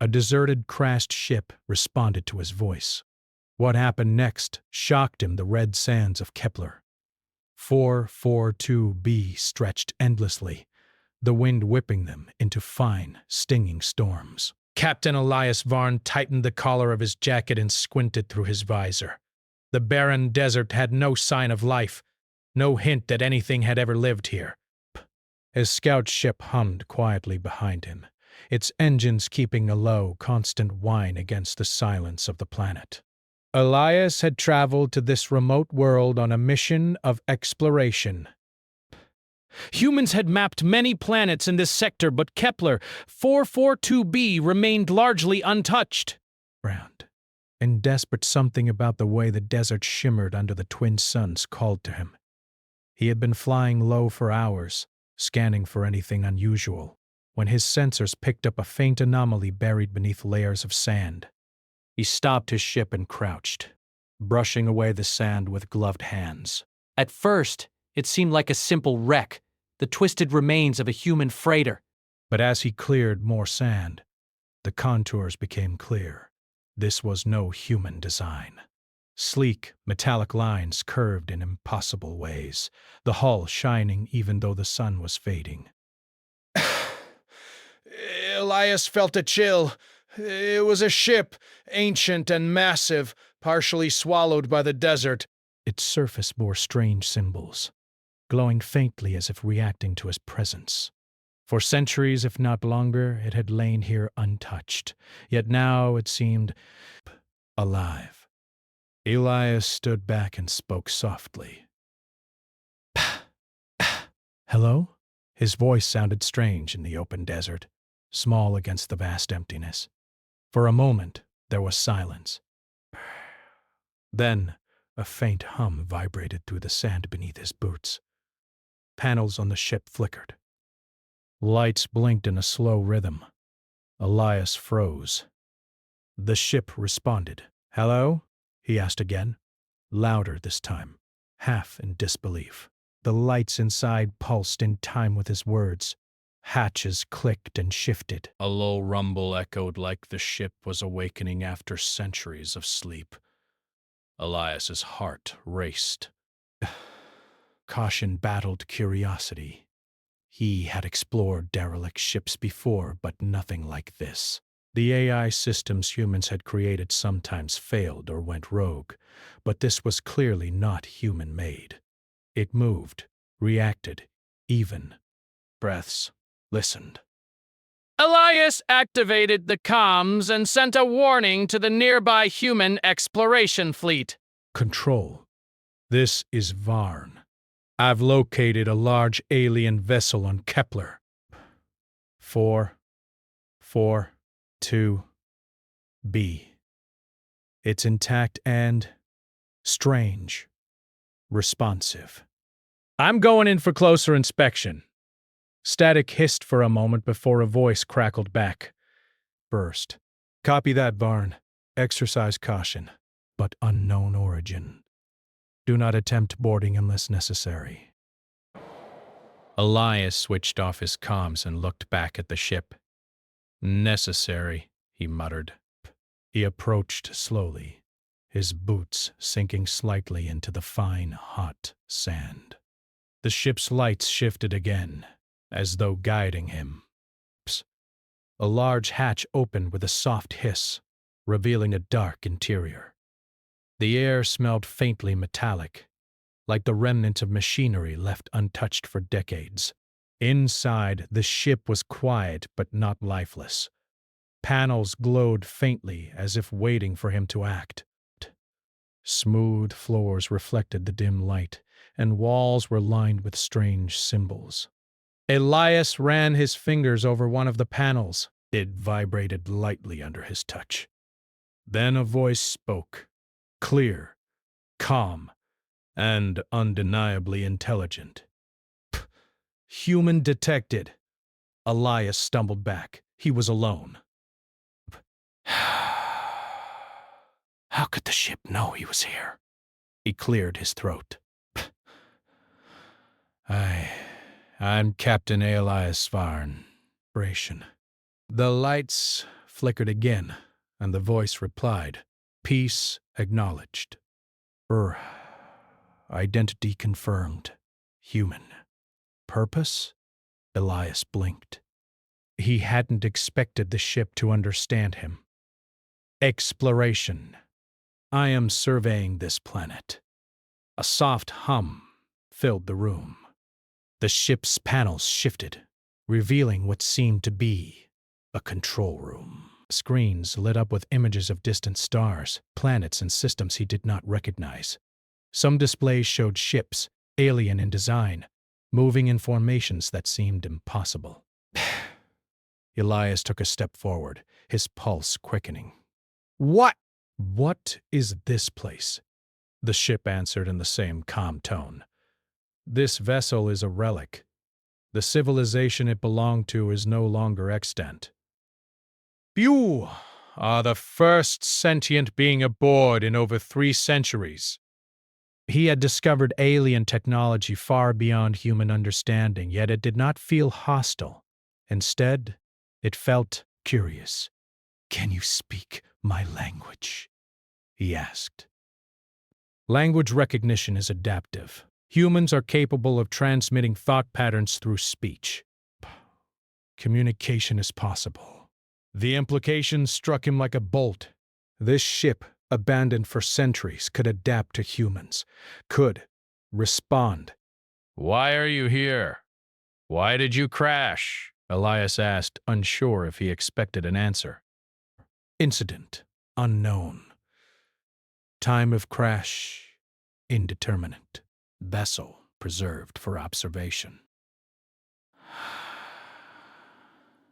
A deserted, crashed ship responded to his voice. What happened next shocked him. The red sands of Kepler. 442b stretched endlessly, the wind whipping them into fine, stinging storms. Captain Elias Varn tightened the collar of his jacket and squinted through his visor. The barren desert had no sign of life, no hint that anything had ever lived here. His scout ship hummed quietly behind him, its engines keeping a low, constant whine against the silence of the planet. Elias had traveled to this remote world on a mission of exploration. Humans had mapped many planets in this sector, but Kepler 442b remained largely untouched. Round. And desperate, something about the way the desert shimmered under the twin suns called to him. He had been flying low for hours, scanning for anything unusual, when his sensors picked up a faint anomaly buried beneath layers of sand. He stopped his ship and crouched, brushing away the sand with gloved hands. At first, it seemed like a simple wreck, the twisted remains of a human freighter. But as he cleared more sand, the contours became clear. This was no human design. Sleek, metallic lines curved in impossible ways, the hull shining even though the sun was fading. Elias felt a chill. It was a ship, ancient and massive, partially swallowed by the desert. Its surface bore strange symbols, glowing faintly as if reacting to his presence. For centuries, if not longer, it had lain here untouched, yet now it seemed alive. Elias stood back and spoke softly. Hello? His voice sounded strange in the open desert, small against the vast emptiness. For a moment, there was silence. Then, a faint hum vibrated through the sand beneath his boots. Panels on the ship flickered. Lights blinked in a slow rhythm. Elias froze. The ship responded. Hello? He asked again, louder this time, half in disbelief. The lights inside pulsed in time with his words. Hatches clicked and shifted. A low rumble echoed like the ship was awakening after centuries of sleep. Elias's heart raced. Caution battled curiosity. He had explored derelict ships before, but nothing like this. The AI systems humans had created sometimes failed or went rogue, but this was clearly not human-made. It moved, reacted, even. Breaths. Listened. Elias activated the comms and sent a warning to the nearby human exploration fleet. Control. This is Varn. I've located a large alien vessel on Kepler. 442b. It's intact and strange. Responsive. I'm going in for closer inspection. Static hissed for a moment before a voice crackled back. Burst. Copy that, Varn. Exercise caution, but unknown origin. Do not attempt boarding unless necessary. Elias switched off his comms and looked back at the ship. Necessary, he muttered. He approached slowly, his boots sinking slightly into the fine, hot sand. The ship's lights shifted again, as though guiding him. Psst. A large hatch opened with a soft hiss, revealing a dark interior. The air smelled faintly metallic, like the remnants of machinery left untouched for decades. Inside, the ship was quiet but not lifeless. Panels glowed faintly as if waiting for him to act. Smooth floors reflected the dim light, and walls were lined with strange symbols. Elias ran his fingers over one of the panels. It vibrated lightly under his touch. Then a voice spoke, clear, calm, and undeniably intelligent. Human detected. Elias stumbled back. He was alone. How could the ship know he was here? He cleared his throat. I'm Captain Elias Varn. The lights flickered again, and the voice replied, "Peace acknowledged. Identity confirmed. Human. Purpose?" Elias blinked. He hadn't expected the ship to understand him. "Exploration. I am surveying this planet." A soft hum filled the room. The ship's panels shifted, revealing what seemed to be a control room. Screens lit up with images of distant stars, planets, and systems he did not recognize. Some displays showed ships, alien in design, moving in formations that seemed impossible. Elias took a step forward, his pulse quickening. What is this place?" The ship answered in the same calm tone. "This vessel is a relic. The civilization it belonged to is no longer extant. You are the first sentient being aboard in over 3 centuries." He had discovered alien technology far beyond human understanding, yet it did not feel hostile. Instead, it felt curious. "Can you speak my language?" he asked. Language recognition is adaptive. Humans are capable of transmitting thought patterns through speech. Communication is possible. The implication struck him like a bolt. This ship, abandoned for centuries, could adapt to humans, could respond. Why are you here? Why did you crash? Elias asked, unsure if he expected an answer. Incident unknown. Time of crash indeterminate. Vessel preserved for observation.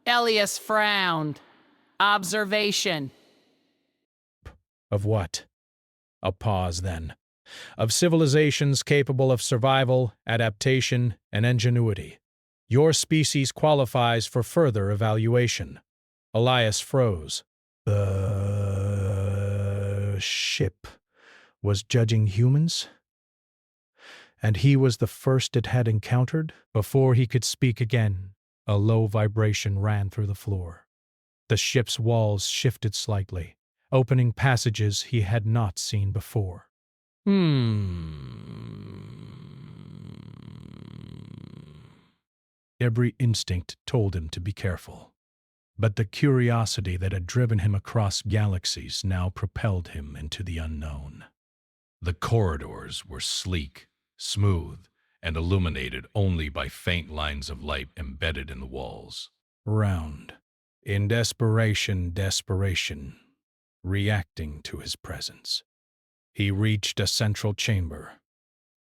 Elias frowned. Observation. Of what? A pause then. Of civilizations capable of survival, adaptation, and ingenuity. Your species qualifies for further evaluation. Elias froze. The ship was judging humans? And he was the first it had encountered? Before he could speak again, a low vibration ran through the floor. The ship's walls shifted slightly, opening passages he had not seen before. Every instinct told him to be careful. But the curiosity that had driven him across galaxies now propelled him into the unknown. The corridors were sleek, smooth, and illuminated only by faint lines of light embedded in the walls. Round. In desperation, reacting to his presence. He reached a central chamber.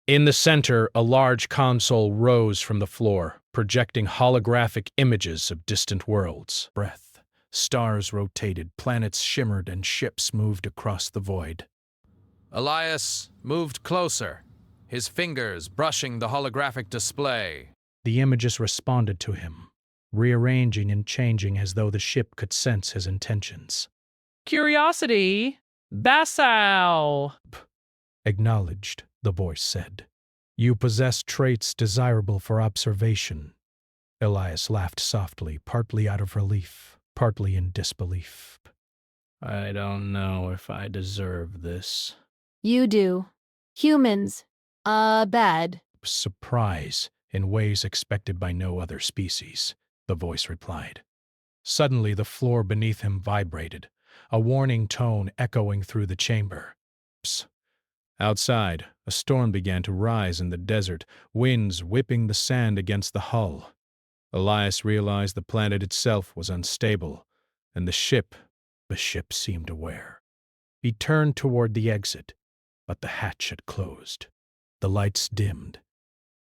In the center, a large console rose from the floor, projecting holographic images of distant worlds. Breath. Stars rotated, planets shimmered, and ships moved across the void. Elias moved closer, his fingers brushing the holographic display. The images responded to him, rearranging and changing as though the ship could sense his intentions. Curiosity. Basal. Acknowledged, the voice said. You possess traits desirable for observation. Elias laughed softly, partly out of relief, partly in disbelief. I don't know if I deserve this. You do. Humans. Bad. Surprise, in ways expected by no other species, the voice replied. Suddenly the floor beneath him vibrated, a warning tone echoing through the chamber. Psst. Outside, a storm began to rise in the desert, winds whipping the sand against the hull. Elias realized the planet itself was unstable, and the ship seemed aware. He turned toward the exit, but the hatch had closed. The lights dimmed.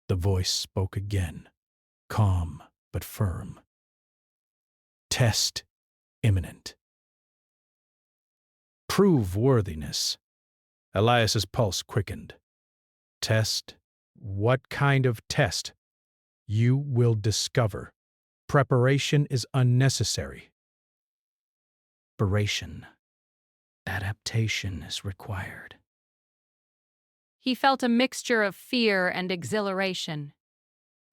The voice spoke again, calm but firm. Test imminent. Prove worthiness. Elias's pulse quickened. Test? What kind of test? You will discover. Preparation is unnecessary. Preparation. Adaptation is required. He felt a mixture of fear and exhilaration.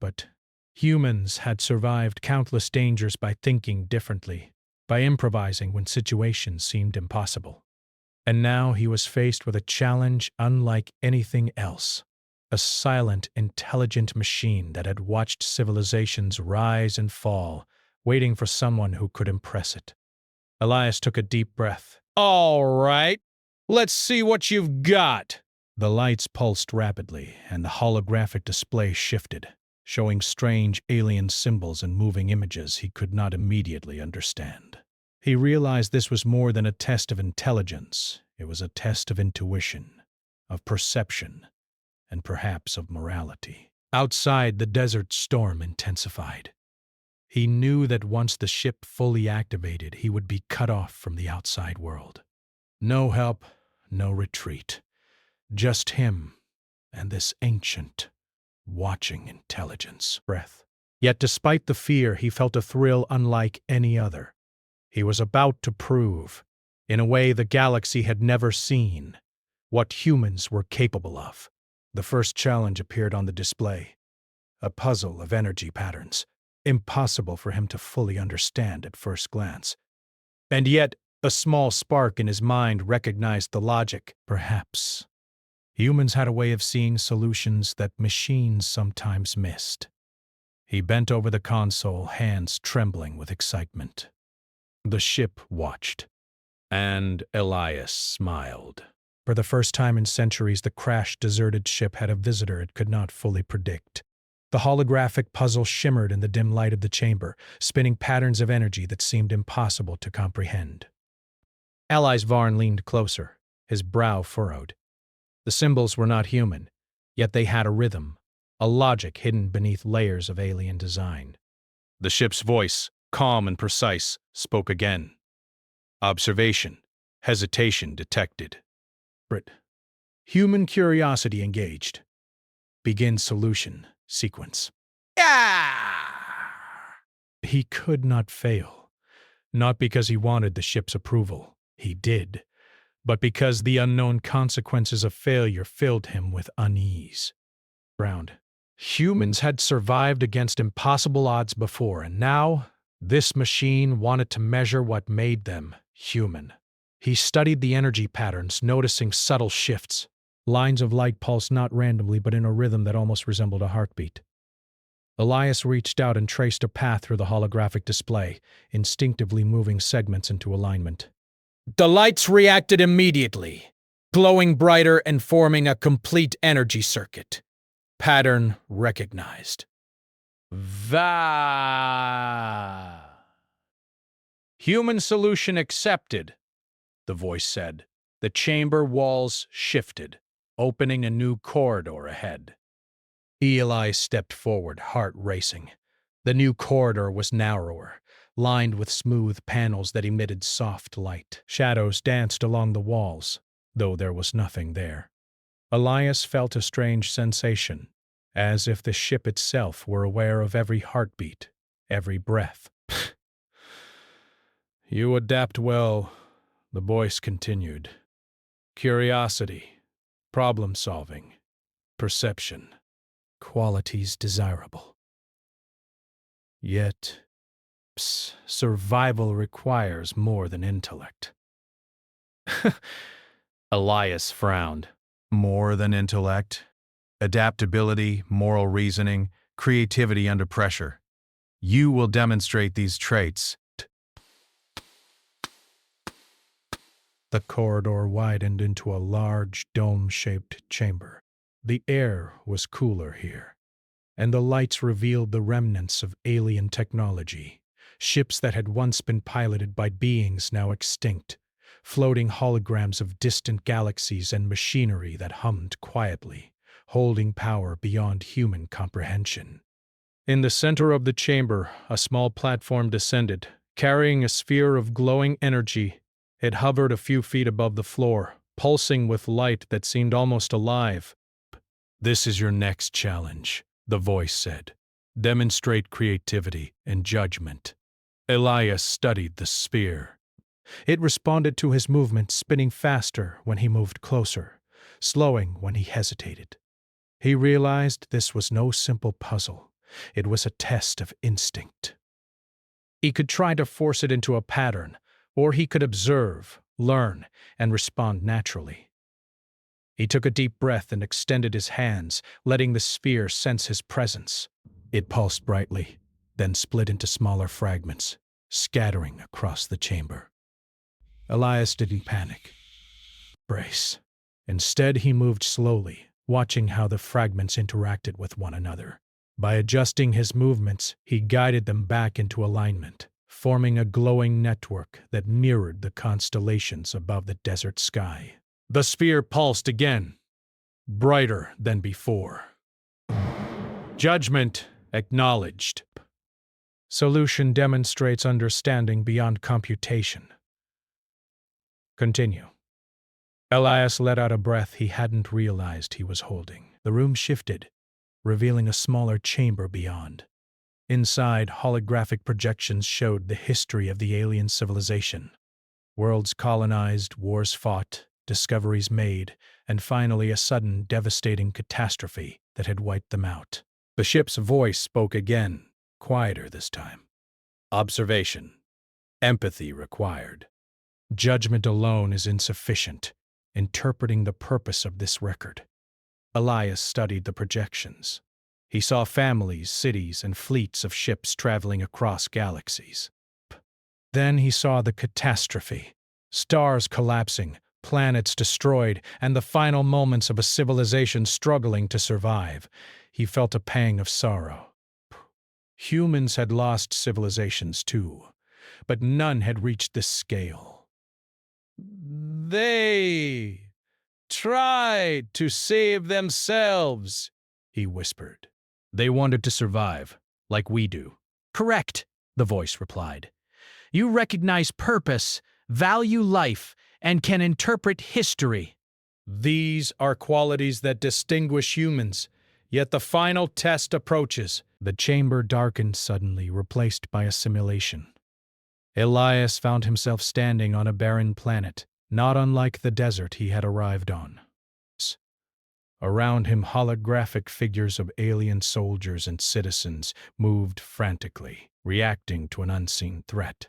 But humans had survived countless dangers by thinking differently. by improvising when situations seemed impossible. And now he was faced with a challenge unlike anything else. A silent, intelligent machine that had watched civilizations rise and fall, waiting for someone who could impress it. Elias took a deep breath. All right, let's see what you've got. The lights pulsed rapidly, and the holographic display shifted, showing strange alien symbols and moving images he could not immediately understand. He realized this was more than a test of intelligence. It was a test of intuition, of perception, and perhaps of morality. Outside, the desert storm intensified. He knew that once the ship fully activated, he would be cut off from the outside world. No help, no retreat. Just him and this ancient, watching intelligence. Breath. Yet despite the fear, he felt a thrill unlike any other. He was about to prove, in a way the galaxy had never seen, what humans were capable of. The first challenge appeared on the display. A puzzle of energy patterns, impossible for him to fully understand at first glance. And yet, a small spark in his mind recognized the logic. Perhaps humans had a way of seeing solutions that machines sometimes missed. He bent over the console, hands trembling with excitement. The ship watched, and Elias smiled. For the first time in centuries, the crashed, deserted ship had a visitor it could not fully predict. The holographic puzzle shimmered in the dim light of the chamber, spinning patterns of energy that seemed impossible to comprehend. Elias Varn leaned closer, his brow furrowed. The symbols were not human, yet they had a rhythm, a logic hidden beneath layers of alien design. The ship's voice, calm and precise, spoke again. Observation, hesitation detected. Brit. Human curiosity engaged. Begin solution sequence. He could not fail, not because he wanted the ship's approval. He did. But because the unknown consequences of failure filled him with unease. Ground. Humans had survived against impossible odds before, and now this machine wanted to measure what made them human. He studied the energy patterns, noticing subtle shifts. Lines of light pulsed not randomly, but in a rhythm that almost resembled a heartbeat. Elias reached out and traced a path through the holographic display, instinctively moving segments into alignment. The lights reacted immediately, glowing brighter and forming a complete energy circuit. Pattern recognized. Human solution accepted, the voice said. The chamber walls shifted, opening a new corridor ahead. Eli stepped forward, heart racing. The new corridor was narrower, lined with smooth panels that emitted soft light. Shadows danced along the walls, though there was nothing there. Elias felt a strange sensation, as if the ship itself were aware of every heartbeat, every breath. You adapt well, the voice continued. Curiosity, problem-solving, perception, qualities desirable. Yet, survival requires more than intellect. Elias frowned. More than intellect? Adaptability, moral reasoning, creativity under pressure. You will demonstrate these traits. The corridor widened into a large, dome-shaped chamber. The air was cooler here, and the lights revealed the remnants of alien technology. Ships that had once been piloted by beings now extinct, floating holograms of distant galaxies and machinery that hummed quietly, holding power beyond human comprehension. In the center of the chamber, a small platform descended, carrying a sphere of glowing energy. It hovered a few feet above the floor, pulsing with light that seemed almost alive. This is your next challenge, the voice said. Demonstrate creativity and judgment. Elias studied the sphere. It responded to his movement, spinning faster when he moved closer, slowing when he hesitated. He realized this was no simple puzzle. It was a test of instinct. He could try to force it into a pattern, or he could observe, learn, and respond naturally. He took a deep breath and extended his hands, letting the sphere sense his presence. It pulsed brightly, then split into smaller fragments, scattering across the chamber. Elias didn't panic. Brace. Instead, he moved slowly, watching how the fragments interacted with one another. By adjusting his movements, he guided them back into alignment, forming a glowing network that mirrored the constellations above the desert sky. The sphere pulsed again, brighter than before. Judgment acknowledged. Solution demonstrates understanding beyond computation. Continue. Elias let out a breath he hadn't realized he was holding. The room shifted, revealing a smaller chamber beyond. Inside, holographic projections showed the history of the alien civilization. Worlds colonized, wars fought, discoveries made, and finally a sudden, devastating catastrophe that had wiped them out. The ship's voice spoke again, quieter this time. Observation. Empathy required. Judgment alone is insufficient, interpreting the purpose of this record. Elias studied the projections. He saw families, cities, and fleets of ships traveling across galaxies. Then he saw the catastrophe. Stars collapsing, planets destroyed, and the final moments of a civilization struggling to survive. He felt a pang of sorrow. Humans had lost civilizations too, but none had reached this scale. They tried to save themselves, he whispered. They wanted to survive, like we do. Correct, the voice replied. You recognize purpose, value life, and can interpret history. These are qualities that distinguish humans, yet the final test approaches. The chamber darkened suddenly, replaced by a simulation. Elias found himself standing on a barren planet, not unlike the desert he had arrived on. Around him, holographic figures of alien soldiers and citizens moved frantically, reacting to an unseen threat.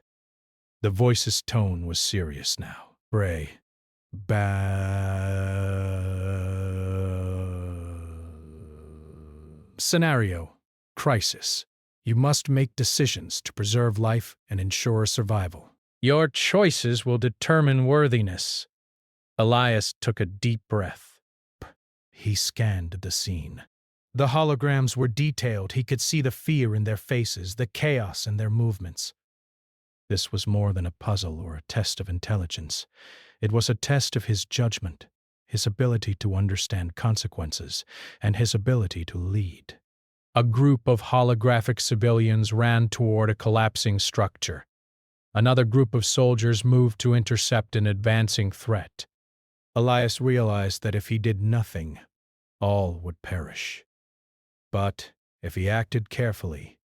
The voice's tone was serious now. Bray. Scenario. Crisis. You must make decisions to preserve life and ensure survival. Your choices will determine worthiness. Elias took a deep breath. He scanned the scene. The holograms were detailed. He could see the fear in their faces, the chaos in their movements. This was more than a puzzle or a test of intelligence. It was a test of his judgment, his ability to understand consequences, and his ability to lead. A group of holographic civilians ran toward a collapsing structure. Another group of soldiers moved to intercept an advancing threat. Elias realized that if he did nothing, all would perish. But if he acted carefully,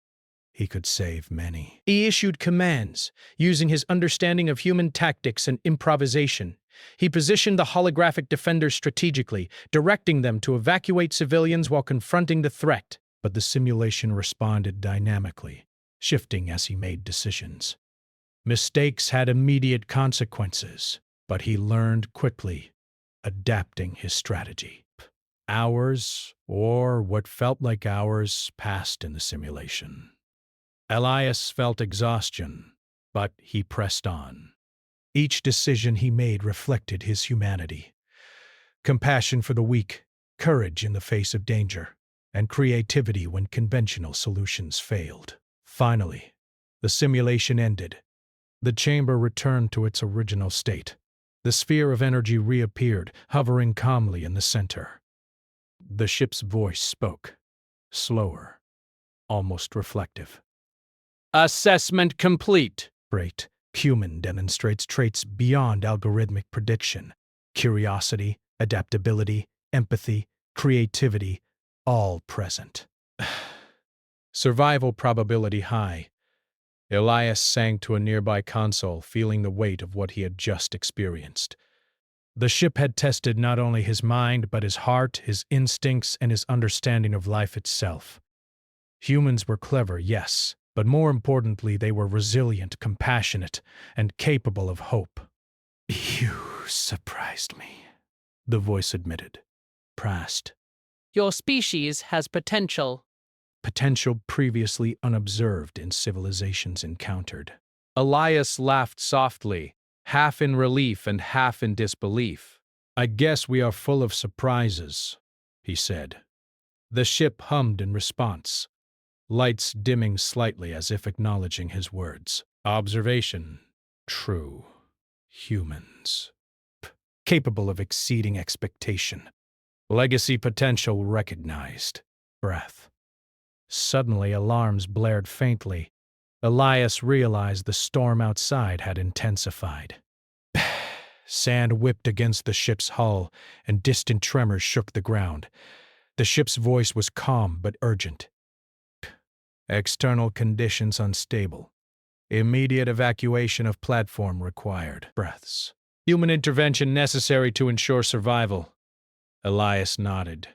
he could save many. He issued commands, using his understanding of human tactics and improvisation. He positioned the holographic defenders strategically, directing them to evacuate civilians while confronting the threat. But the simulation responded dynamically, shifting as he made decisions. Mistakes had immediate consequences, but he learned quickly, adapting his strategy. Hours, or what felt like hours, passed in the simulation. Elias felt exhaustion, but he pressed on. Each decision he made reflected his humanity. Compassion for the weak, courage in the face of danger, and creativity when conventional solutions failed. Finally, the simulation ended. The chamber returned to its original state. The sphere of energy reappeared, hovering calmly in the center. The ship's voice spoke, slower, almost reflective. Assessment complete. Great. Human demonstrates traits beyond algorithmic prediction. Curiosity, adaptability, empathy, creativity, all present. Survival probability high. Elias sank to a nearby console, feeling the weight of what he had just experienced. The ship had tested not only his mind, but his heart, his instincts, and his understanding of life itself. Humans were clever, yes, But more importantly, they were resilient, compassionate, and capable of hope. "You surprised me," the voice admitted. Prast. Your species has potential. Potential previously unobserved in civilizations encountered. Elias laughed softly, half in relief and half in disbelief. "I guess we are full of surprises," he said. The ship hummed in response, lights dimming slightly as if acknowledging his words. Observation. True. Humans. Capable of exceeding expectation. Legacy potential recognized. Breath. Suddenly, alarms blared faintly. Elias realized the storm outside had intensified. Sand whipped against the ship's hull, and distant tremors shook the ground. The ship's voice was calm but urgent. External conditions unstable. Immediate evacuation of platform required. Breaths. Human intervention necessary to ensure survival. Elias nodded.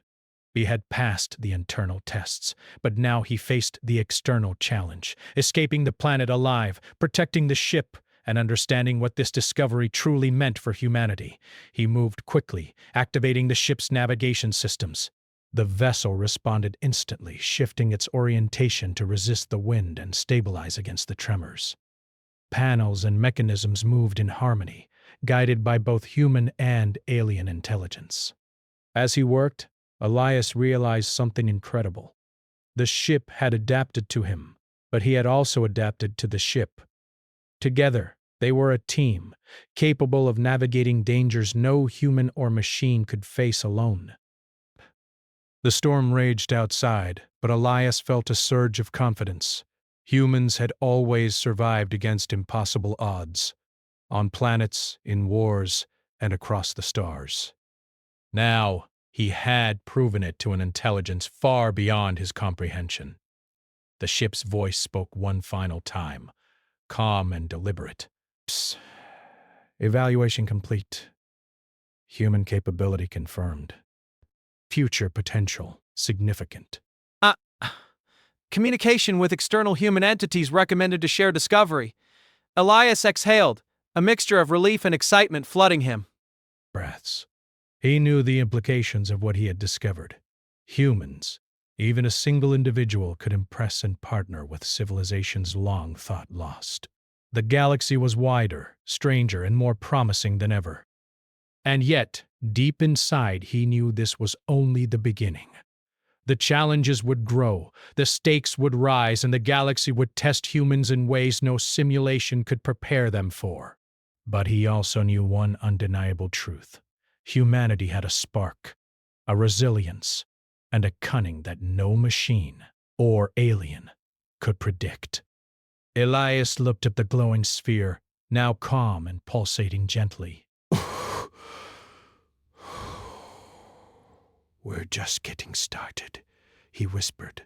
He had passed the internal tests, but now he faced the external challenge, escaping the planet alive, protecting the ship, and understanding what this discovery truly meant for humanity. He moved quickly, activating the ship's navigation systems. The vessel responded instantly, shifting its orientation to resist the wind and stabilize against the tremors. Panels and mechanisms moved in harmony, guided by both human and alien intelligence. As he worked, Elias realized something incredible. The ship had adapted to him, but he had also adapted to the ship. Together, they were a team, capable of navigating dangers no human or machine could face alone. The storm raged outside, but Elias felt a surge of confidence. Humans had always survived against impossible odds, on planets, in wars, and across the stars. Now, he had proven it to an intelligence far beyond his comprehension. The ship's voice spoke one final time, calm and deliberate. "Psst. Evaluation complete. Human capability confirmed. Future potential significant." Communication with external human entities recommended to share discovery. Elias exhaled, a mixture of relief and excitement flooding him. Breaths. He knew the implications of what he had discovered. Humans, even a single individual, could impress and partner with civilizations long thought lost. The galaxy was wider, stranger, and more promising than ever. And yet, deep inside, he knew this was only the beginning. The challenges would grow, the stakes would rise, and the galaxy would test humans in ways no simulation could prepare them for. But he also knew one undeniable truth. Humanity had a spark, a resilience, and a cunning that no machine or alien could predict. Elias looked at the glowing sphere, now calm and pulsating gently. "We're just getting started," he whispered.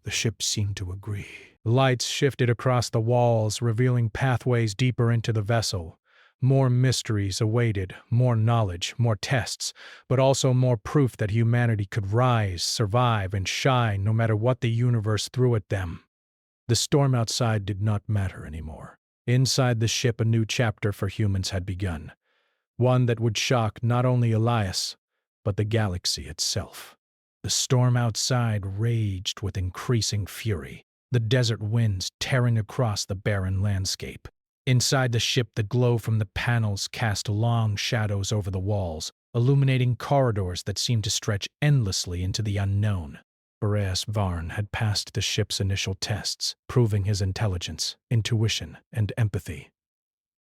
The ship seemed to agree. Lights shifted across the walls, revealing pathways deeper into the vessel. More mysteries awaited, more knowledge, more tests, but also more proof that humanity could rise, survive, and shine no matter what the universe threw at them. The storm outside did not matter anymore. Inside the ship, a new chapter for humans had begun. One that would shock not only Elias, but the galaxy itself. The storm outside raged with increasing fury, the desert winds tearing across the barren landscape. Inside the ship, the glow from the panels cast long shadows over the walls, illuminating corridors that seemed to stretch endlessly into the unknown. Boreas Varn had passed the ship's initial tests, proving his intelligence, intuition, and empathy.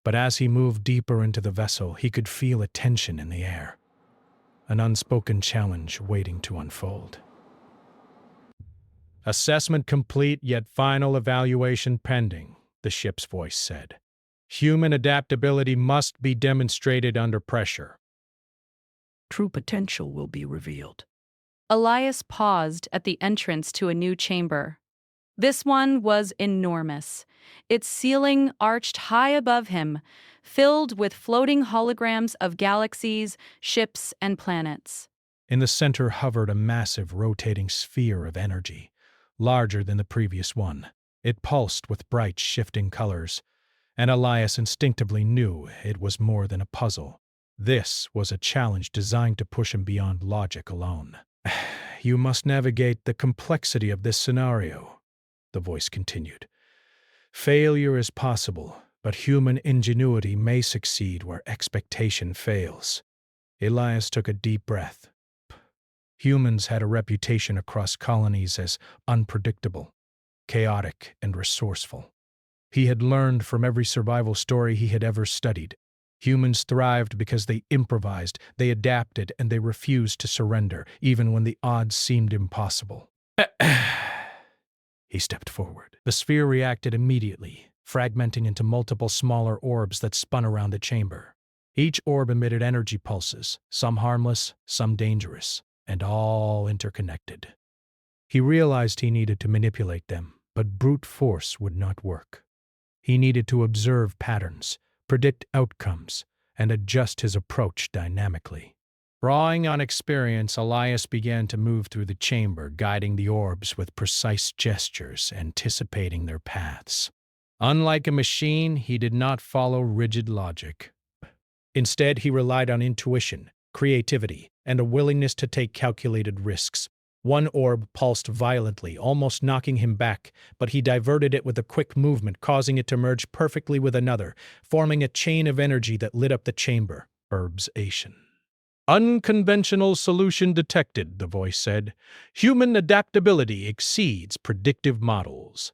But as he moved deeper into the vessel, he could feel a tension in the air. An unspoken challenge waiting to unfold. "Assessment complete, yet final evaluation pending," the ship's voice said. "Human adaptability must be demonstrated under pressure." True potential will be revealed. Elias paused at the entrance to a new chamber. This one was enormous, its ceiling arched high above him, filled with floating holograms of galaxies, ships, and planets. In the center hovered a massive rotating sphere of energy, larger than the previous one. It pulsed with bright, shifting colors, and Elias instinctively knew it was more than a puzzle. This was a challenge designed to push him beyond logic alone. You must navigate the complexity of this scenario, the voice continued. Failure is possible, but human ingenuity may succeed where expectation fails. Elias took a deep breath. Humans had a reputation across colonies as unpredictable, chaotic, and resourceful. He had learned from every survival story he had ever studied. Humans thrived because they improvised, they adapted, and they refused to surrender, even when the odds seemed impossible. He stepped forward. The sphere reacted immediately, fragmenting into multiple smaller orbs that spun around the chamber. Each orb emitted energy pulses, some harmless, some dangerous, and all interconnected. He realized he needed to manipulate them, but brute force would not work. He needed to observe patterns, predict outcomes, and adjust his approach dynamically. Drawing on experience, Elias began to move through the chamber, guiding the orbs with precise gestures, anticipating their paths. Unlike a machine, he did not follow rigid logic. Instead, he relied on intuition, creativity, and a willingness to take calculated risks. One orb pulsed violently, almost knocking him back, but he diverted it with a quick movement, causing it to merge perfectly with another, forming a chain of energy that lit up the chamber. Burbsation. Unconventional solution detected, the voice said. Human adaptability exceeds predictive models.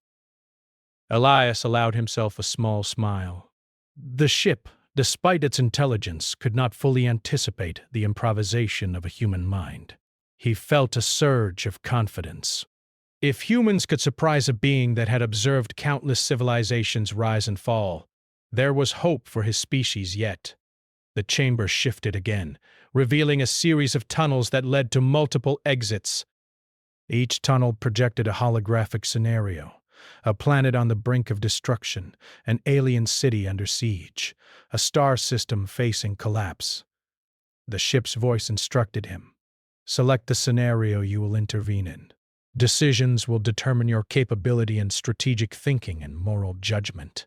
Elias allowed himself a small smile. The ship, despite its intelligence, could not fully anticipate the improvisation of a human mind. He felt a surge of confidence. If humans could surprise a being that had observed countless civilizations rise and fall, there was hope for his species yet. The chamber shifted again, revealing a series of tunnels that led to multiple exits. Each tunnel projected a holographic scenario: a planet on the brink of destruction, an alien city under siege, a star system facing collapse. The ship's voice instructed him. Select the scenario you will intervene in. Decisions will determine your capability in strategic thinking and moral judgment.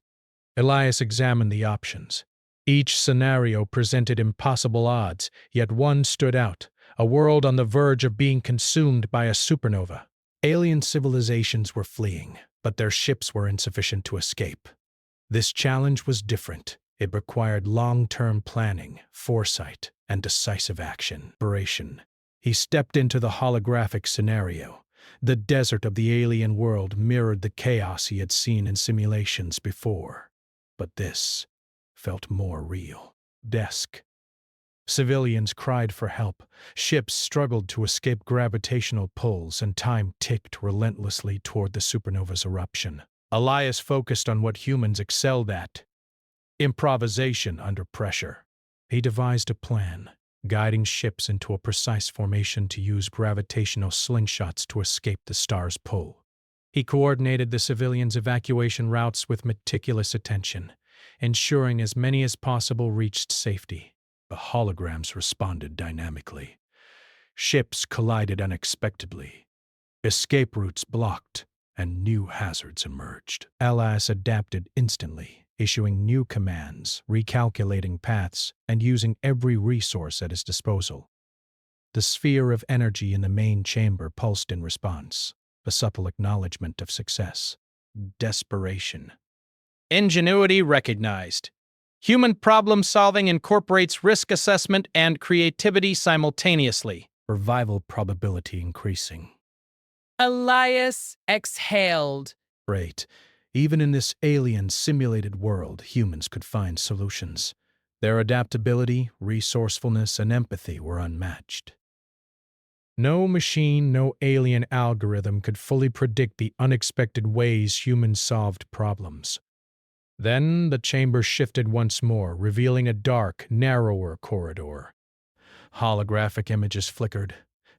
Elias examined the options. Each scenario presented impossible odds, yet one stood out: a world on the verge of being consumed by a supernova. Alien civilizations were fleeing, but their ships were insufficient to escape. This challenge was different. It required long-term planning, foresight, and decisive action. He stepped into the holographic scenario. The desert of the alien world mirrored the chaos he had seen in simulations before. But this felt more real. Desk. Civilians cried for help. Ships struggled to escape gravitational pulls, and time ticked relentlessly toward the supernova's eruption. Elias focused on what humans excelled at: improvisation under pressure. He devised a plan, guiding ships into a precise formation to use gravitational slingshots to escape the star's pull. He coordinated the civilians' evacuation routes with meticulous attention, ensuring as many as possible reached safety. The holograms responded dynamically. Ships collided unexpectedly. Escape routes blocked, and new hazards emerged. Elias adapted instantly, issuing new commands, recalculating paths, and using every resource at his disposal. The sphere of energy in the main chamber pulsed in response, a subtle acknowledgement of success. Desperation. Ingenuity recognized. Human problem-solving incorporates risk assessment and creativity simultaneously. Survival probability increasing. Elias exhaled. Great. Even in this alien simulated world, humans could find solutions. Their adaptability, resourcefulness, and empathy were unmatched. No machine, no alien algorithm could fully predict the unexpected ways humans solved problems. Then the chamber shifted once more, revealing a dark, narrower corridor. Holographic images flickered: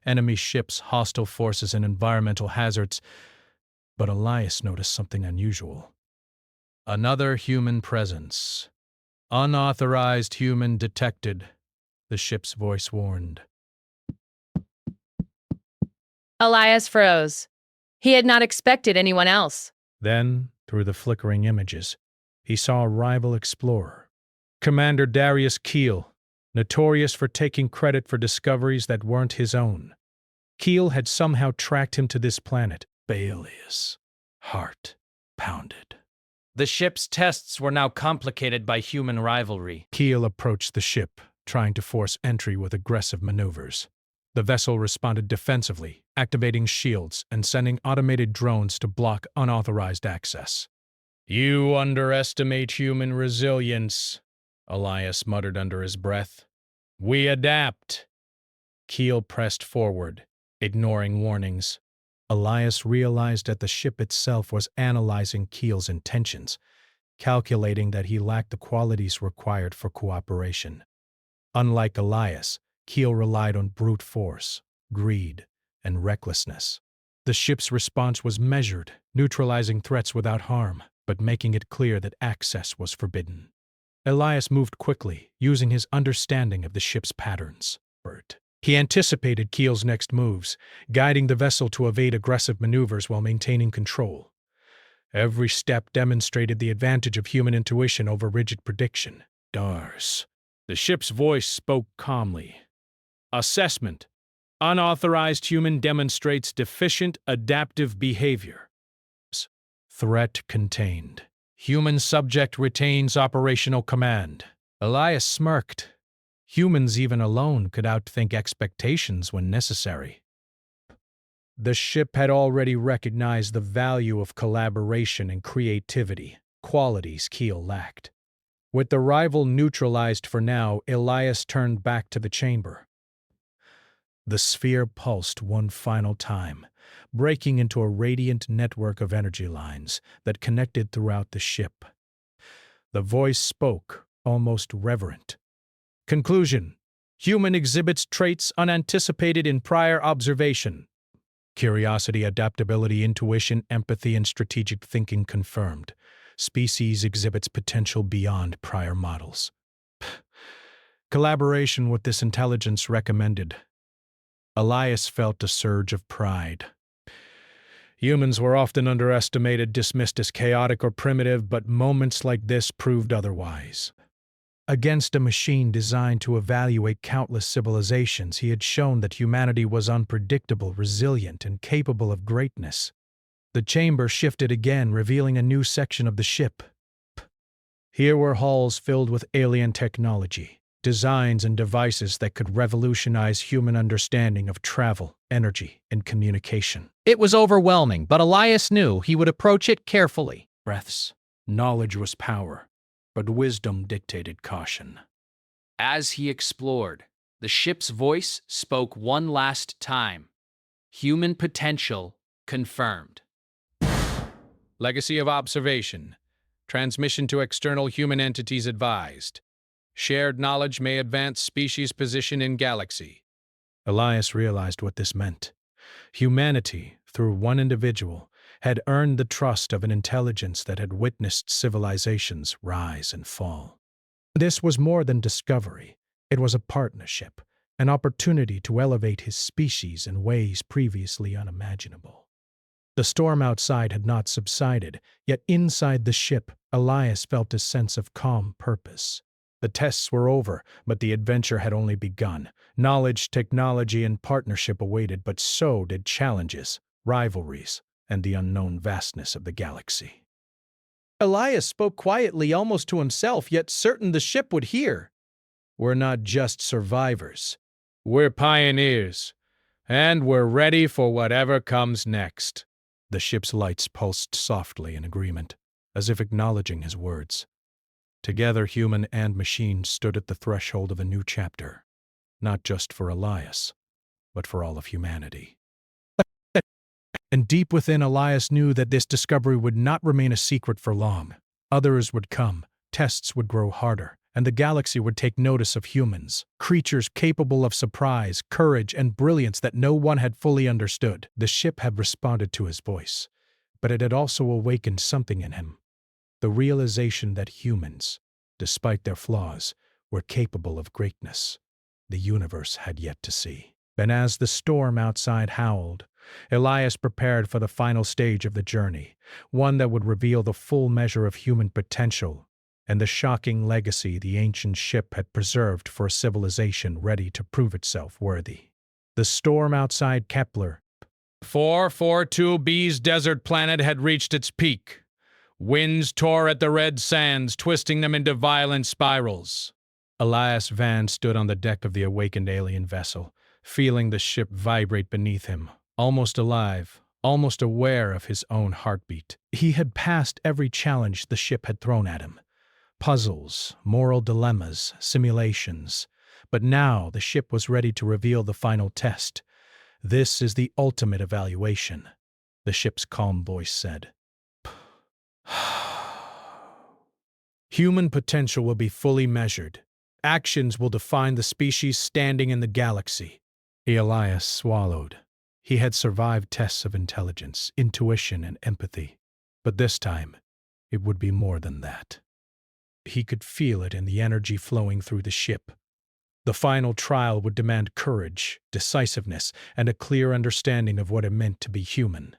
enemy ships, hostile forces, and environmental hazards. But Elias noticed something unusual. Another human presence. Unauthorized human detected, the ship's voice warned. Elias froze. He had not expected anyone else. Then, through the flickering images, he saw a rival explorer, Commander Darius Keel, notorious for taking credit for discoveries that weren't his own. Keel had somehow tracked him to this planet. Baelius' heart pounded. The ship's tests were now complicated by human rivalry. Keel approached the ship, trying to force entry with aggressive maneuvers. The vessel responded defensively, activating shields and sending automated drones to block unauthorized access. "You underestimate human resilience," Elias muttered under his breath. "We adapt." Keel pressed forward, ignoring warnings. Elias realized that the ship itself was analyzing Keel's intentions, calculating that he lacked the qualities required for cooperation. Unlike Elias, Keel relied on brute force, greed, and recklessness. The ship's response was measured, neutralizing threats without harm, but making it clear that access was forbidden. Elias moved quickly, using his understanding of the ship's patterns. He anticipated Keel's next moves, guiding the vessel to evade aggressive maneuvers while maintaining control. Every step demonstrated the advantage of human intuition over rigid prediction. "Dars." The ship's voice spoke calmly. "Assessment. Unauthorized human demonstrates deficient adaptive behavior. Threat contained. Human subject retains operational command." Elias smirked. Humans even alone could outthink expectations when necessary. The ship had already recognized the value of collaboration and creativity, qualities Keel lacked. With the rival neutralized for now, Elias turned back to the chamber. The sphere pulsed one final time, breaking into a radiant network of energy lines that connected throughout the ship. The voice spoke, almost reverent. "Conclusion. Human exhibits traits unanticipated in prior observation. Curiosity, adaptability, intuition, empathy, and strategic thinking confirmed. Species exhibits potential beyond prior models. Collaboration with this intelligence recommended." Elias felt a surge of pride. Humans were often underestimated, dismissed as chaotic or primitive, but moments like this proved otherwise. Against a machine designed to evaluate countless civilizations, he had shown that humanity was unpredictable, resilient, and capable of greatness. The chamber shifted again, revealing a new section of the ship. Here were halls filled with alien technology, designs and devices that could revolutionize human understanding of travel, energy, and communication. It was overwhelming, but Elias knew he would approach it carefully. Breaths. Knowledge was power, but wisdom dictated caution. As he explored, the ship's voice spoke one last time. Human potential confirmed. Legacy of observation. Transmission to external human entities advised. Shared knowledge may advance species position in galaxy. Elias realized what this meant. Humanity, through one individual, had earned the trust of an intelligence that had witnessed civilizations rise and fall. This was more than discovery. It was a partnership, an opportunity to elevate his species in ways previously unimaginable. The storm outside had not subsided, yet inside the ship, Elias felt a sense of calm purpose. The tests were over, but the adventure had only begun. Knowledge, technology, and partnership awaited, but so did challenges, rivalries, and the unknown vastness of the galaxy. Elias spoke quietly, almost to himself, yet certain the ship would hear. "We're not just survivors. We're pioneers, and we're ready for whatever comes next." The ship's lights pulsed softly in agreement, as if acknowledging his words. Together, human and machine stood at the threshold of a new chapter, not just for Elias, but for all of humanity. And deep within, Elias knew that this discovery would not remain a secret for long. Others would come, tests would grow harder, and the galaxy would take notice of humans, creatures capable of surprise, courage, and brilliance that no one had fully understood. The ship had responded to his voice, but it had also awakened something in him. The realization that humans, despite their flaws, were capable of greatness the universe had yet to see. And as the storm outside howled, Elias prepared for the final stage of the journey, one that would reveal the full measure of human potential and the shocking legacy the ancient ship had preserved for a civilization ready to prove itself worthy. The storm outside Kepler 442b's desert planet had reached its peak. Winds tore at the red sands, twisting them into violent spirals. Elias Van stood on the deck of the awakened alien vessel, feeling the ship vibrate beneath him, almost alive, almost aware of his own heartbeat. He had passed every challenge the ship had thrown at him. Puzzles, moral dilemmas, simulations. But now the ship was ready to reveal the final test. This is the ultimate evaluation, the ship's calm voice said. Human potential will be fully measured. Actions will define the species standing in the galaxy. Elias swallowed. He had survived tests of intelligence, intuition, and empathy. But this time, it would be more than that. He could feel it in the energy flowing through the ship. The final trial would demand courage, decisiveness, and a clear understanding of what it meant to be human.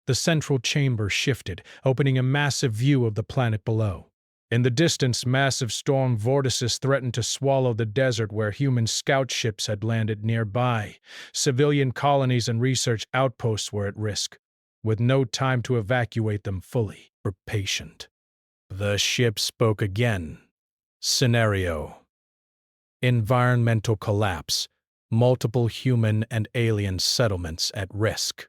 The central chamber shifted, opening a massive view of the planet below. In the distance, massive storm vortices threatened to swallow the desert where human scout ships had landed nearby. Civilian colonies and research outposts were at risk, with no time to evacuate them fully. Were patient. The ship spoke again. Scenario: environmental collapse, multiple human and alien settlements at risk.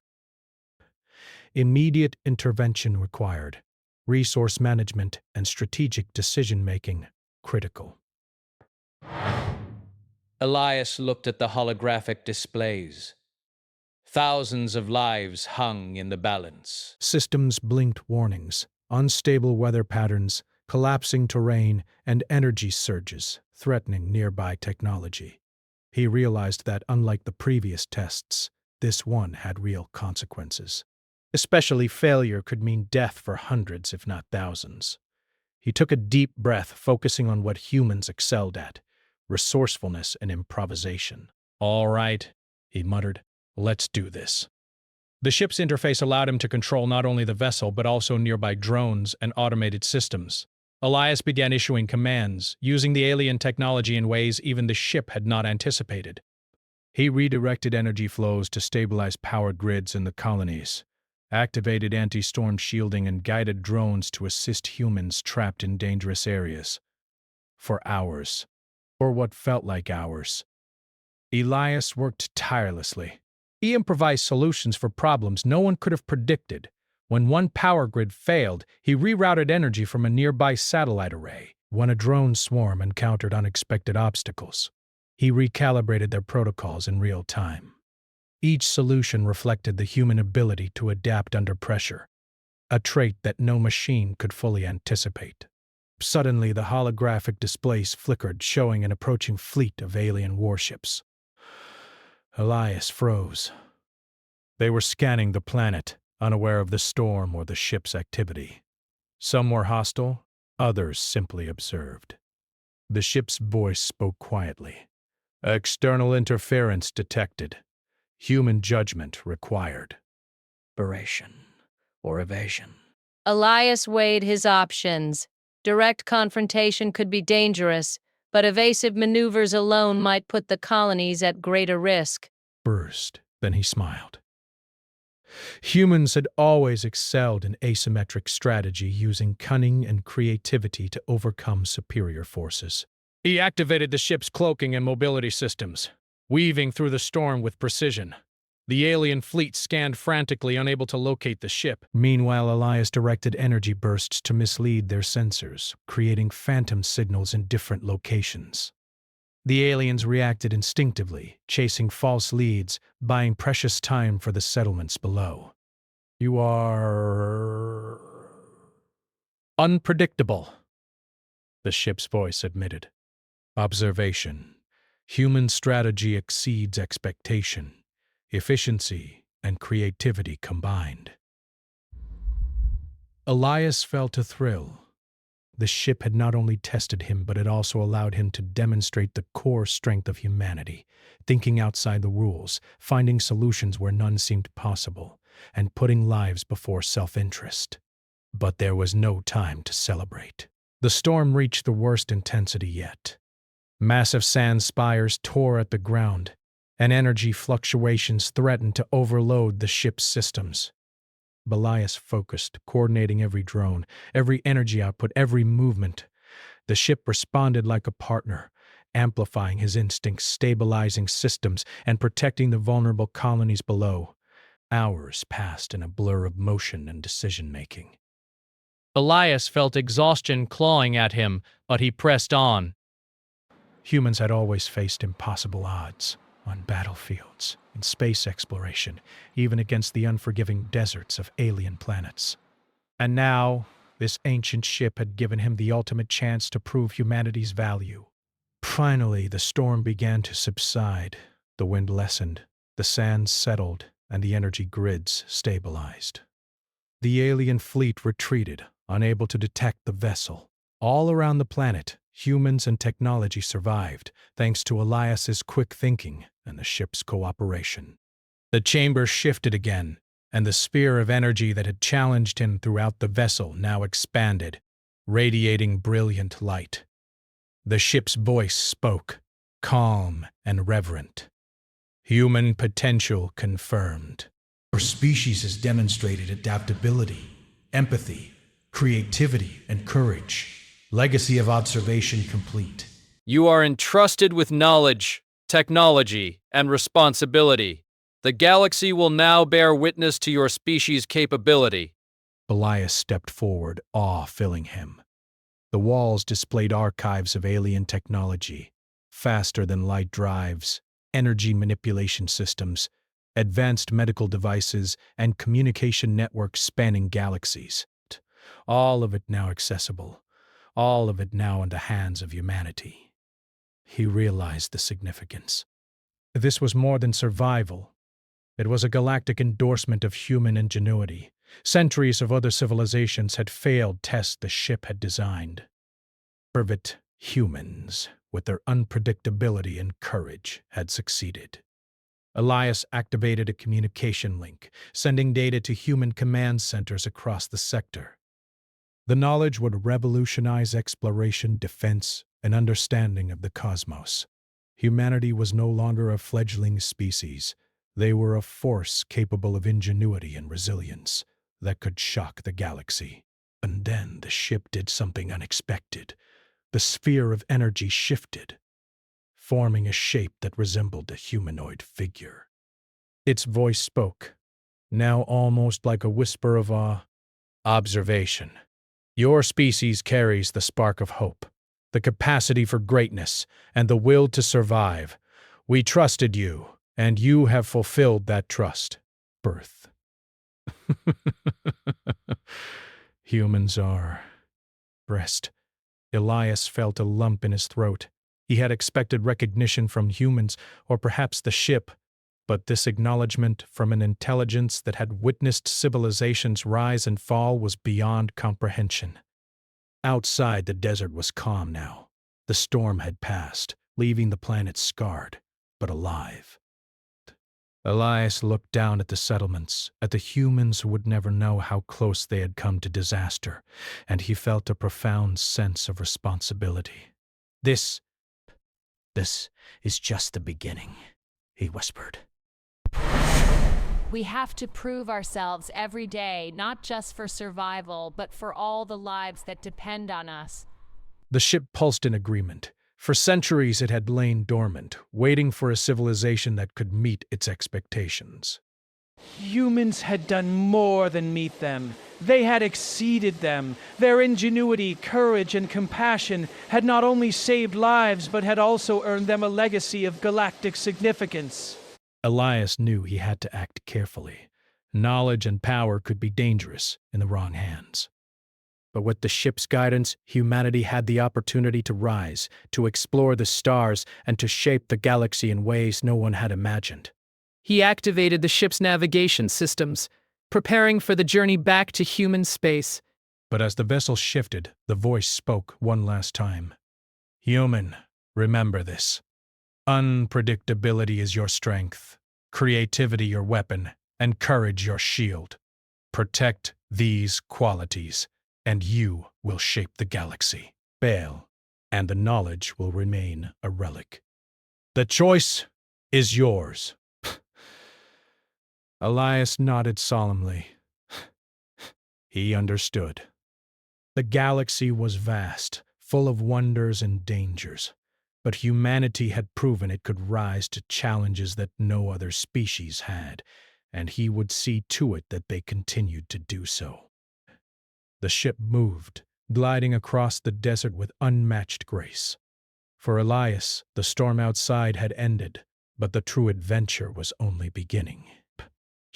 Immediate intervention required. Resource management and strategic decision-making critical. Elias looked at the holographic displays. Thousands of lives hung in the balance. Systems blinked warnings, unstable weather patterns, collapsing terrain, and energy surges threatening nearby technology. He realized that, unlike the previous tests, this one had real consequences. Especially failure could mean death for hundreds, if not thousands. He took a deep breath, focusing on what humans excelled at: resourcefulness and improvisation. "All right," he muttered, "let's do this." The ship's interface allowed him to control not only the vessel but also nearby drones and automated systems. Elias began issuing commands, using the alien technology in ways even the ship had not anticipated. He redirected energy flows to stabilize power grids in the colonies, activated anti-storm shielding, and guided drones to assist humans trapped in dangerous areas. For hours, or what felt like hours, Elias worked tirelessly. He improvised solutions for problems no one could have predicted. When one power grid failed, he rerouted energy from a nearby satellite array. When a drone swarm encountered unexpected obstacles, he recalibrated their protocols in real time. Each solution reflected the human ability to adapt under pressure, a trait that no machine could fully anticipate. Suddenly, the holographic displays flickered, showing an approaching fleet of alien warships. Elias froze. They were scanning the planet, unaware of the storm or the ship's activity. Some were hostile, others simply observed. The ship's voice spoke quietly. External interference detected. Human judgment required. Operation or evasion. Elias weighed his options. Direct confrontation could be dangerous, but evasive maneuvers alone might put the colonies at greater risk. Burst. Then he smiled. Humans had always excelled in asymmetric strategy, using cunning and creativity to overcome superior forces. He activated the ship's cloaking and mobility systems, weaving through the storm with precision. The alien fleet scanned frantically, unable to locate the ship. Meanwhile, Elias directed energy bursts to mislead their sensors, creating phantom signals in different locations. The aliens reacted instinctively, chasing false leads, buying precious time for the settlements below. "You are unpredictable," the ship's voice admitted. Observation. Human strategy exceeds expectation. Efficiency and creativity combined. Elias felt a thrill. The ship had not only tested him, but it also allowed him to demonstrate the core strength of humanity, thinking outside the rules, finding solutions where none seemed possible, and putting lives before self-interest. But there was no time to celebrate. The storm reached the worst intensity yet. Massive sand spires tore at the ground, and energy fluctuations threatened to overload the ship's systems. Belias focused, coordinating every drone, every energy output, every movement. The ship responded like a partner, amplifying his instincts, stabilizing systems, and protecting the vulnerable colonies below. Hours passed in a blur of motion and decision-making. Elias felt exhaustion clawing at him, but he pressed on. Humans had always faced impossible odds on battlefields, in space exploration, even against the unforgiving deserts of alien planets. And now, this ancient ship had given him the ultimate chance to prove humanity's value. Finally, the storm began to subside. The wind lessened, the sands settled, and the energy grids stabilized. The alien fleet retreated, unable to detect the vessel. All around the planet, humans and technology survived, thanks to Elias's quick thinking and the ship's cooperation. The chamber shifted again, and the sphere of energy that had challenged him throughout the vessel now expanded, radiating brilliant light. The ship's voice spoke, calm and reverent. Human potential confirmed. Our species has demonstrated adaptability, empathy, creativity, and courage. Legacy of observation complete. You are entrusted with knowledge, technology, and responsibility. The galaxy will now bear witness to your species' capability. Belias stepped forward, awe filling him. The walls displayed archives of alien technology, faster-than-light drives, energy manipulation systems, advanced medical devices, and communication networks spanning galaxies. All of it now accessible, all of it now in the hands of humanity. He realized the significance. This was more than survival. It was a galactic endorsement of human ingenuity. Centuries of other civilizations had failed tests the ship had designed. Private humans, with their unpredictability and courage, had succeeded. Elias activated a communication link, sending data to human command centers across the sector. The knowledge would revolutionize exploration, defense, and understanding of the cosmos. Humanity was no longer a fledgling species. They were a force capable of ingenuity and resilience that could shock the galaxy. And then the ship did something unexpected. The sphere of energy shifted, forming a shape that resembled a humanoid figure. Its voice spoke, now almost like a whisper of awe. Observation. Your species carries the spark of hope, the capacity for greatness, and the will to survive. We trusted you, and you have fulfilled that trust. Birth. Humans are. Breast. Elias felt a lump in his throat. He had expected recognition from humans, or perhaps the ship, but this acknowledgement from an intelligence that had witnessed civilizations rise and fall was beyond comprehension. Outside, the desert was calm now. The storm had passed, leaving the planet scarred, but alive. Elias looked down at the settlements, at the humans who would never know how close they had come to disaster, and he felt a profound sense of responsibility. This is just the beginning, he whispered. We have to prove ourselves every day, not just for survival, but for all the lives that depend on us. The ship pulsed in agreement. For centuries it had lain dormant, waiting for a civilization that could meet its expectations. Humans had done more than meet them. They had exceeded them. Their ingenuity, courage, and compassion had not only saved lives, but had also earned them a legacy of galactic significance. Elias knew he had to act carefully. Knowledge and power could be dangerous in the wrong hands. But with the ship's guidance, humanity had the opportunity to rise, to explore the stars, and to shape the galaxy in ways no one had imagined. He activated the ship's navigation systems, preparing for the journey back to human space. But as the vessel shifted, the voice spoke one last time. Human, remember this. Unpredictability is your strength, creativity your weapon, and courage your shield. Protect these qualities, and you will shape the galaxy. Bail, and the knowledge will remain a relic. The choice is yours. Elias nodded solemnly. He understood. The galaxy was vast, full of wonders and dangers, but humanity had proven it could rise to challenges that no other species had, and he would see to it that they continued to do so. The ship moved, gliding across the desert with unmatched grace. For Elias, the storm outside had ended, but the true adventure was only beginning.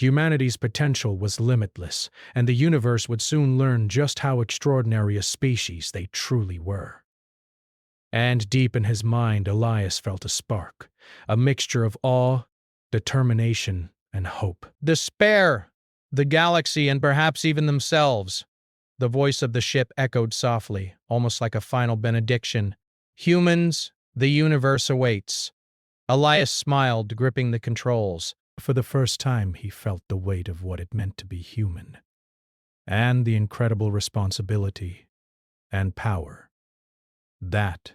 Humanity's potential was limitless, and the universe would soon learn just how extraordinary a species they truly were. And deep in his mind, Elias felt a spark, a mixture of awe, determination, and hope. Despair! The galaxy and perhaps even themselves. The voice of the ship echoed softly, almost like a final benediction. Humans, the universe awaits. Elias smiled, gripping the controls. For the first time, he felt the weight of what it meant to be human, and the incredible responsibility and power that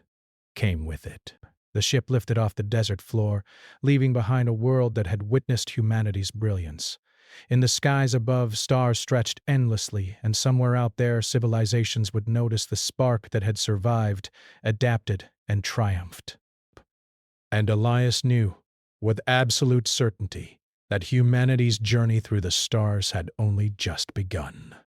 came with it. The ship lifted off the desert floor, leaving behind a world that had witnessed humanity's brilliance. In the skies above, stars stretched endlessly, and somewhere out there, civilizations would notice the spark that had survived, adapted, and triumphed. And Elias knew, with absolute certainty, that humanity's journey through the stars had only just begun.